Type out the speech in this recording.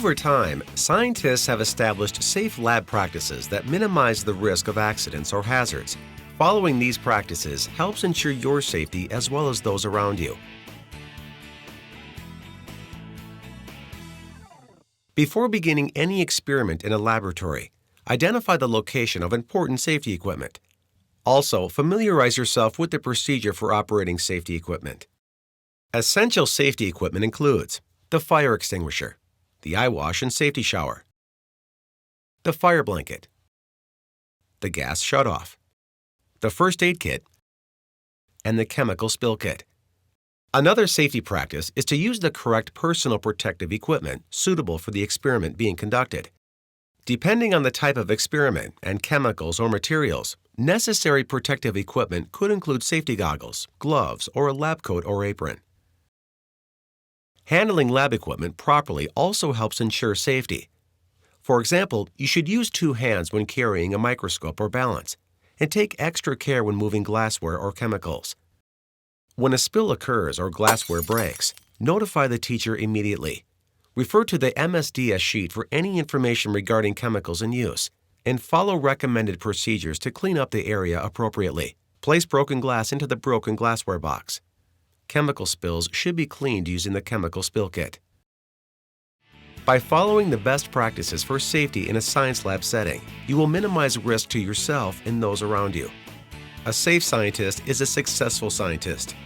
Over time, scientists have established safe lab practices that minimize the risk of accidents or hazards. Following these practices helps ensure your safety as well as those around you. Before beginning any experiment in a laboratory, identify the location of important safety equipment. Also, familiarize yourself with the procedure for operating safety equipment. Essential safety equipment includes the fire extinguisher, the eye wash and safety shower, the fire blanket, the gas shutoff, the first aid kit, and the chemical spill kit. Another safety practice is to use the correct personal protective equipment suitable for the experiment being conducted. Depending on the type of experiment and chemicals or materials, necessary protective equipment could include safety goggles, gloves, or a lab coat or apron. Handling lab equipment properly also helps ensure safety. For example, you should use 2 hands when carrying a microscope or balance, and take extra care when moving glassware or chemicals. When a spill occurs or glassware breaks, notify the teacher immediately. Refer to the MSDS sheet for any information regarding chemicals in use, and follow recommended procedures to clean up the area appropriately. Place broken glass into the broken glassware box. Chemical spills should be cleaned using the chemical spill kit. By following the best practices for safety in a science lab setting, you will minimize risk to yourself and those around you. A safe scientist is a successful scientist.